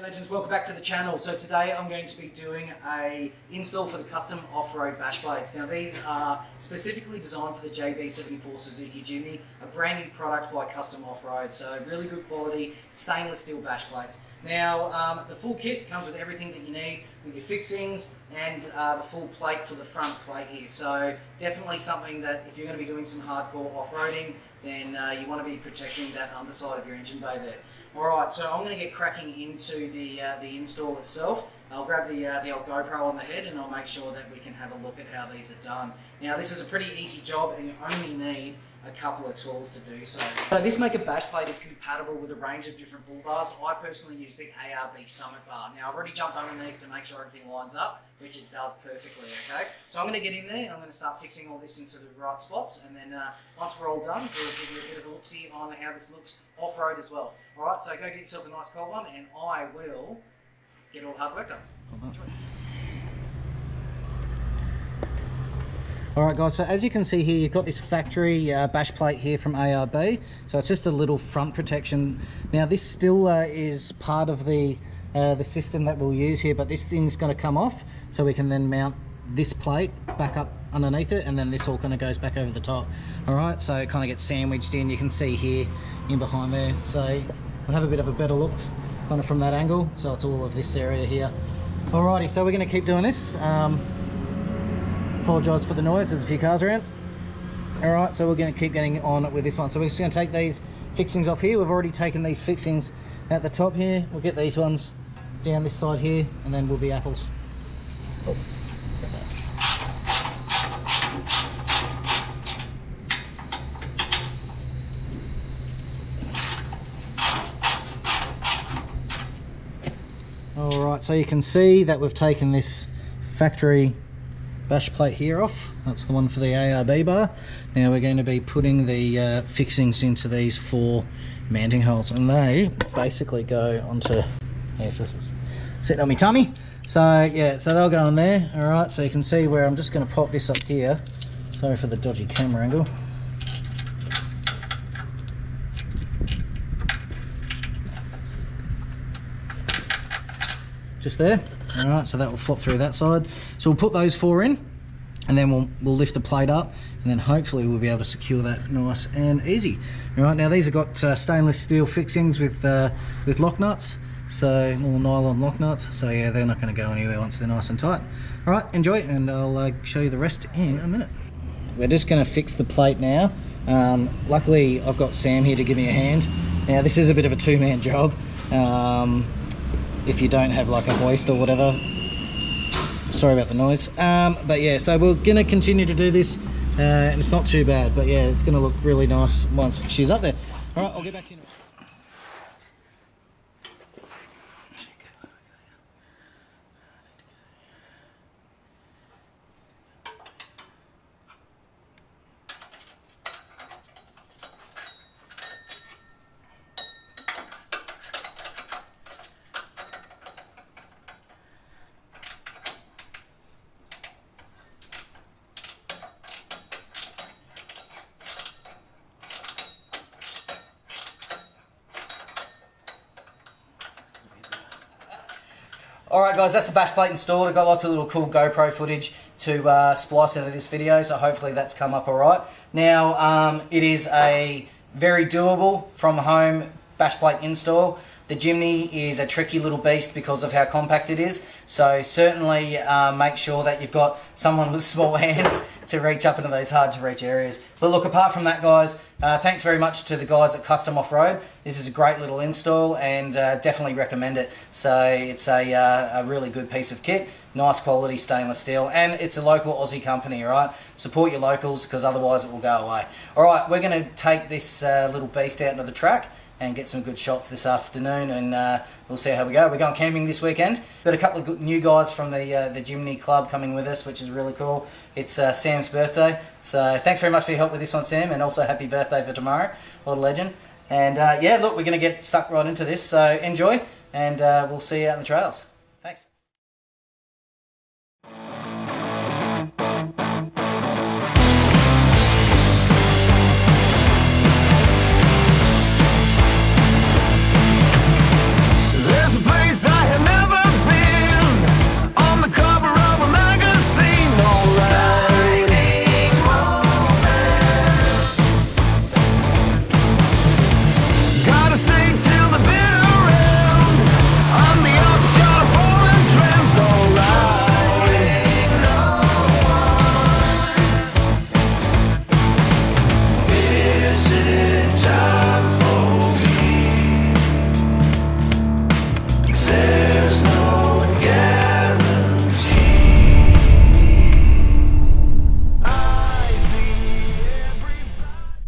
Legends, welcome back to the channel. So today I'm going to be doing a install for the custom off-road bash plates. Now these are specifically designed for the JB74 Suzuki Jimny, a brand new product by Custom Off-Road. So really good quality stainless steel bash plates. Now the full kit comes with everything that you need, with your fixings and the full plate for the front plate here. So definitely something that if you're going to be doing some hardcore off-roading, then you want to be protecting that underside of your engine bay there. Alright, so I'm going to get cracking into the install itself. I'll grab the old GoPro on the head and I'll make sure that we can have a look at how these are done. Now this is a pretty easy job and you only need a couple of tools to do so. So this maker bash plate is compatible with a range of different bull bars. I personally use the ARB Summit bar. Now I've already jumped underneath to make sure everything lines up, which it does perfectly, okay? So I'm going to get in there, I'm going to start fixing all this into the right spots, and then once we're all done, we'll give you a bit of a look-see on how this looks off-road as well. Alright, so go get yourself a nice cold one, and I will get all the hard work done. Enjoy. Alright guys, so as you can see here, you've got this factory bash plate here from ARB. So it's just a little front protection. Now this still is part of the system that we'll use here, but this thing's going to come off, so we can then mount this plate back up underneath it, and then this all kind of goes back over the top. Alright, so it kind of gets sandwiched in. You can see here in behind there. So we'll have a bit of a better look kind of from that angle. So it's all of this area here. Alrighty, so we're going to keep doing this. Apologise for the noise, there's a few cars around. Alright, so we're going to keep getting on with this one. So we're just going to take these fixings off here. We've already taken these fixings at the top here. We'll get these ones down this side here, and then we'll be apples. Oh. Alright, so you can see that we've taken this factory bash plate here off. That's the one for the ARB bar. Now we're going to be putting the fixings into these 4 mounting holes, and they basically go onto, yes, this is sitting on my tummy. So yeah, so they'll go on there. Alright, so you can see where I'm just going to pop this up here. Sorry for the dodgy camera angle. Just there. Alright, so that will flop through that side. So we'll put those 4 in, and then we'll lift the plate up, and then hopefully we'll be able to secure that nice and easy. Alright, now these have got stainless steel fixings with lock nuts, so little nylon lock nuts. So yeah, they're not going to go anywhere once they're nice and tight. Alright, enjoy, and I'll show you the rest in a minute. We're just going to fix the plate now. Luckily I've got Sam here to give me a hand. Now this is a bit of a 2-man job. If you don't have like a hoist or whatever, sorry about the noise, but yeah, so we're gonna continue to do this, and it's not too bad, but yeah, it's gonna look really nice once she's up there. All right, I'll get back to you in a minute. Alright guys, that's the bash plate installed. I've got lots of little cool GoPro footage to splice into this video, so hopefully that's come up alright. Now, it is a very doable from home bash plate install. The Jimny is a tricky little beast because of how compact it is, so certainly make sure that you've got someone with small hands to reach up into those hard to reach areas. But look, apart from that guys, thanks very much to the guys at Custom Off-Road. This is a great little install, and definitely recommend it. So it's a really good piece of kit, nice quality stainless steel, and it's a local Aussie company, right? Support your locals, because otherwise it will go away. Alright, we're going to take this little beast out into the track and get some good shots this afternoon, and we'll see how we go. We're going camping this weekend. Got a couple of good new guys from the Jimny Club coming with us, which is really cool. It's Sam's birthday, so thanks very much for your help with this one, Sam, and also happy birthday for tomorrow. What a legend. And yeah, look, we're going to get stuck right into this, so enjoy, and we'll see you out in the trails. Thanks.